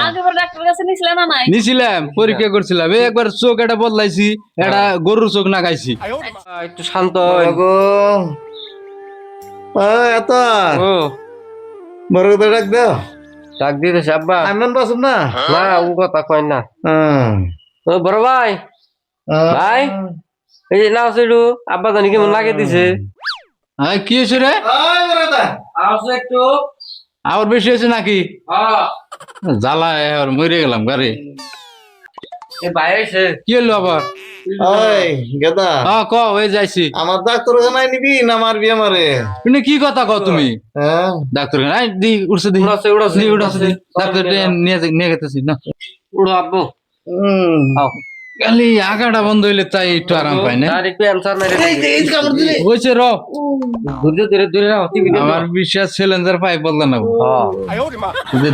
আগেবার ডাক্তারের কাছে নিছিলা না নাই? নিছিলাম, পরীক্ষা করছিলাম। এই একবার চোখ এটা বদলাইছি, এটা গরুর চোখ নাগাইছি। একটু শান্ত গো এত ও বড় কথা ডাক দাও। ডাক দিতেছে আব্বা। আনন্দ বাসুম না না ও কথা কয় না। ও বড় ভাই ভাই এই যে নাও সেটু আব্বা জানি কেমন লাগে দিছে। হ্যাঁ, কি হয়েছে রে? আসো একটু আবার বেশি হয়েছে নাকি? জ্বালা আর মরে গেলাম গাড়ি। এই ভাই এসে কি হলো আবার? গেদা ক হয়ে যাইছি। আমার ডাক্তারখানায় নিবি না মারবি আমারে? কিন্তু কি কথা কও তুমি? ডাক্তার দি উঠছে দি উড়াছে উড়াছে দি উঠছে দি ডাক্তার নিয়ে গেতেছি না। উড়ো আব্বু আও খালি আগাটা বন্ধ হইলে তাই একটু আরাম পাই না। আর একটু অ্যানসার নাই হয়েছে র ধৈর্য ধরে ধরে রাখো টিভি আমার বিশ্বাস সিলিন্ডার পাইপ বদলা না।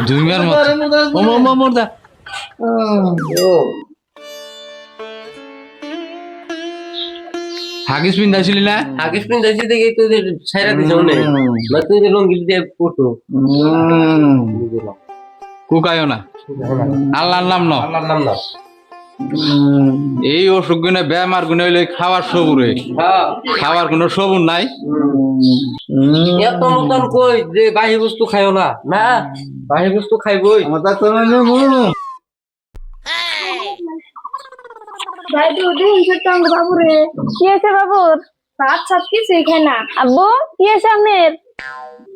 দুইমার মতো মোরদা হাগিস পিন্ধাইছিলি না? হাগিস পিন যাইছি দেখি তুই ছাইরা দিছ অনেক না তুই যে লঙ্গি দিয়ে পড়তো কুকায়ও না আল্লাহর নাম ন। আল্লাহর নাম না এই অসুখ গুনে বেমার গুনে হইলে খাওয়ার সবুরে খাওয়ার কোনো সবুর নাই। এত মতন কই যে বাহি বস্তু খাইও না না বাহি বস্তু খাইবই আমার ডাক্তারখানায় বলুন ভাই দুদিন ছোট্ট বাবু রে, কি আছে বাবুর? ভাত সাত কিছু খায় না। আব্বু কি আছে আপনার?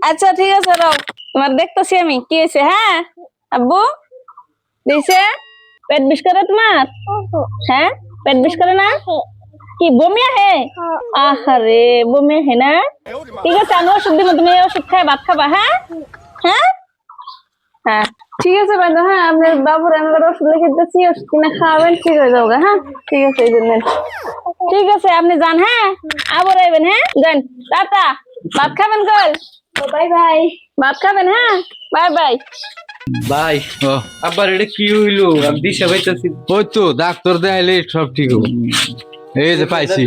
আচ্ছা ঠিক আছে রাও, তোমার দেখতেছি আমি কি আছে। হ্যাঁ আব্বু দিছে পেট বিষ করে তোমার? হ্যাঁ পেট বিষ করে না? কি বমি আহে? আহারে বমি আহে না? ঠিক আছে আমি ওষুধ দিব, তুমি ওষুধ খাই ভাত খাবা। হ্যাঁ হ্যাঁ হ্যাঁ ঠিক আছে ভাই। হ্যাঁ আপনার বাবুর আমি ওষুধ লিখে দিচ্ছি, ওষুধ কিনে খাওয়াবেন, ঠিক হয়ে যাবে। হ্যাঁ ঠিক আছে এই জন্য ঠিক আছে আপনি যান। হ্যাঁ আবার আইবেন। হ্যাঁ যান টাটা। ভাত খাবেন কল? Bye bye. ভাত খাবেন? হ্যাঁ বাই বাই। ভাই ও আব্বার এটা কি হইলো? আমি দিশা পাইতাছি ওই তো ডাক্তার দেখাইলে সব ঠিক হবে। এই যে পাইছি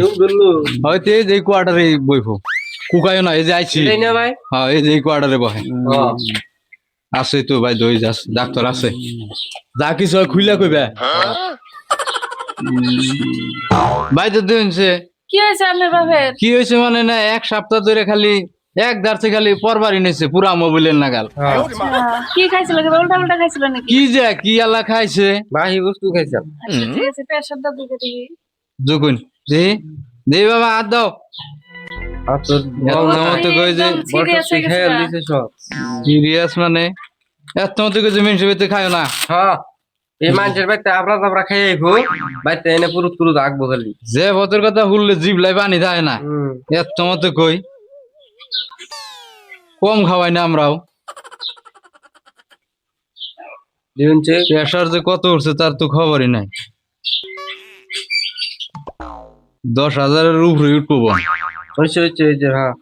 হয়তো এই যে কোয়ার্টারে বইবো কুকায়ও না। এই যে আইছি তাই না ভাই? হ্যাঁ এই যে কোয়ার্টারে বহে আছে তো ভাই দই যাস ডাক্তার আছে যা কিছু হয় খুইলা কইবা ভাই তো দিনছে। কি হয়েছে আপনার বাপের? কি হয়েছে মানে না এক সপ্তাহ ধরে খালি এক দাঁড়ছে খালি পরবারই নিছে পুরা মোবাইলের নাগাল। কি খাইছিল? উল্টা উল্টা খাইছিল নাকি? কি যে কি আল্লাহ খাইছে বাহি বস্তু খাইছাম। আচ্ছা, ঠিক আছে প্রেসারটা দিকে দিই। যুকুন দে দে বাবা হাত দাও। সিরিয়াস মানে এত মতো কিছু মিনসে বেতে খায় না। হ্যাঁ এই মানুষের বাড়িতে আবরা তাবরা খাইয়ে গো বাড়িতে এনে পুরুত পুরুত আঁকবো খালি যে ভতের কথা হুললে জিভ লাই পানি দেয় না। এত মতো কই কম খাওয়াই না আমরাও। প্রেশার যে কত উঠছে তার তো খবরই নাই। 10,000-এর উপরে উঠবো। হ্যাঁ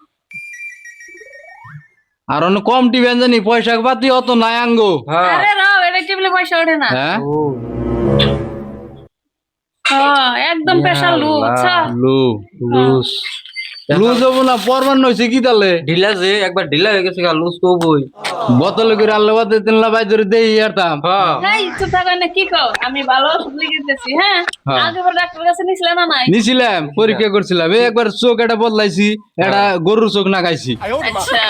আর অন্য কম টিভেন জানি পয়সা পাতি অত নাই আঙ্গো। আরে রাও এটা টেবিলে পয়সা ওঠে না। হ্যাঁ হ্যাঁ একদম প্রেসার লো। আচ্ছা লু লুজ লুজ হবো না পরমান হয়েছে কি তাহলে ঢিলা যে একবার ঢিলা হয়ে গেছে লুজ তো বই বোতলে করে আল্লাহ বাদে তিনলা বাই ধরে দেই আরতাম। এই চুপ থাকো না, কি কও? আমি ভালো ওষুধ লিখে দিতেছি। হ্যাঁ আগেবার ডাক্তারের কাছে নিছিলা না নাই? নিছিলাম, পরীক্ষা করছিলাম। এই একবার চোখ এটা বদলাইছি, এটা গরুর চোখ নাগাইছি। আচ্ছা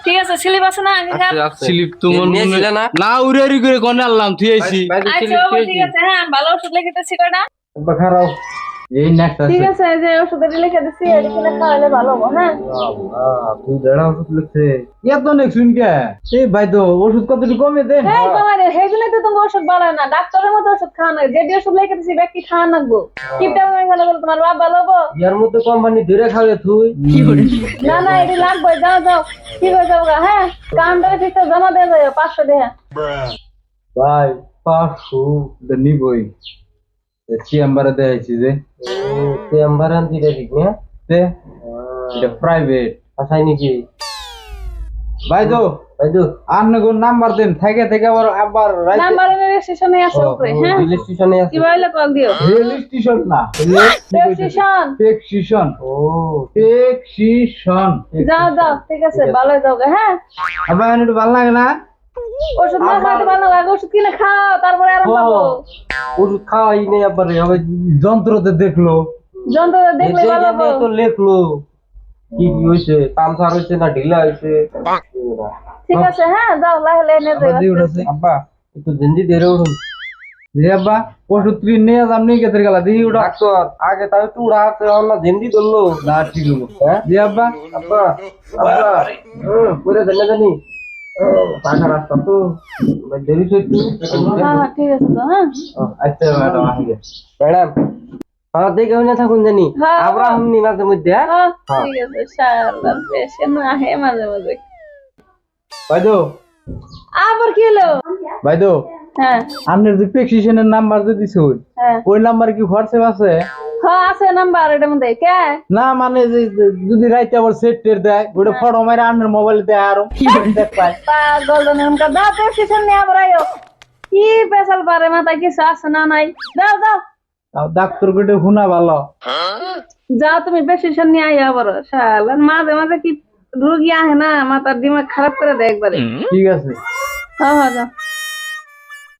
ঠিক আছে স্লিপ আছে না আগেকার? স্লিপ তো নিয়েছিলে না? না উড়ারি করে কোনে আনলাম থুইছি। আচ্ছা ঠিক আছে হ্যাঁ ভালো ওষুধ লিখে দিতেছি কয়টা। খারাপ এই নেক্সট ঠিক আছে এই যে ওষুধটা লিখে দিচ্ছি, এটা কিনে খাওয়ালে ভালো হবে। হ্যাঁ তুই দেড় ওষুধ লিখছে এত নেক শুন কে এই ভাই তো ওষুধ কতটুকু কমে দেন। এই তোমার হেজুনে তো তোমার ওষুধ ভালো না, ডাক্তারের মতো ওষুধ খাওয়া না। যে ওষুধ লিখে দিচ্ছি ব্যক্তি খাওয়া লাগবো। কিপটা ভালো বল তোমার বাপ ভালো হবো? ইয়ার মধ্যে কোম্পানি ধরে খাবে তুই না না এটা লাগবে। যাও যাও ঠিক হয়ে যাবো। হ্যাঁ কাউন্টারে ফিসটা জমা দিয়ে যাও 500 টাকা। ভাই 500 নিবই চেম্বারে দেখাইছি যে চেম্বার আনছি ঠিক না এটা প্রাইভেট আসাই নাকি ভাই তো আপনি কোন নাম্বার দেন থেকে থেকে আবার নাম্বার রেজিস্ট্রেশনে আছে উপরে। হ্যাঁ রেল স্টেশনে আছে কি বলে কল দিও? রেল স্টেশন না রেজিস্ট্রেশন টেকসিশন ও টেকসিশন যাও যাও ঠিক আছে ভালো যাও। হ্যাঁ আবার একটু ভালো লাগে না ওষুধ না খাইতে পারো আগে ওষুধ কিনে খাও তারপরে আরাম পাবো। ওষুধ খাওয়াই নেই আবার হবে যন্ত্রতে দেখলো যন্ত্র দেখলে ভালো হবে। তো লেখলো কি কি হয়েছে পামসার হয়েছে না ঢিলা হয়েছে ঠিক আছে হ্যাঁ যাও লাহে লাহে নিয়ে আবার দিয়ে যাও। উঠেছে আব্বা একটু জেন্দি দেরে উঠুন রে আব্বা ওষুধ তুই নিয়ে যাম নিয়ে গেছে গেলা দেখি ওটা ডাক্তার আগে তাও একটু উড়াতে না জেন্দি ধরলো না ঠিক হলো হ্যাঁ জি আব্বা আব্বা আব্বা পুরো জানে জানি পাখা রাস্তা তো দেরি তো একটু হ্যাঁ হ্যাঁ ঠিক আছে তো হ্যাঁ আচ্ছা ম্যাডাম আসবে ম্যাডাম হ্যাঁ দেখে না থাকুন জানি হ্যাঁ। আমরা হামনি মাঝে মধ্যে হ্যাঁ হ্যাঁ ঠিক আছে শালা বেশে না হে মাঝে মাঝে। ভাইদো আবার কি হলো? ভাইদো হ্যাঁ আপনার যে প্রেসক্রিপশনের নাম্বার যে দিছো হ্যাঁ ওই নাম্বার কি হোয়াটসঅ্যাপ আছে হ্যাঁ আছে নাম্বার এটার মধ্যে কে? না মানে যদি রাইতে আবার সেট টের দেয় ওটা ফটো মারে আপনার মোবাইলে দেয় আরো দেখ পায় পাগল জনের দাও প্রেসক্রিপশন নিয়ে আবার আইও। কি পেশাল পারে মাথায় কিছু আছে না নাই? যাও যাও তাও ডাক্তার কোটে শুনা ভালো যাও তুমি প্রেসক্রিপশন নিয়ে আইও আবার। শালা মাঝে মাঝে কি রুগী আহে না মাথার দিমাগ খারাপ করে দেয় একবারে। ঠিক আছে হ্যাঁ হ্যাঁ যাও।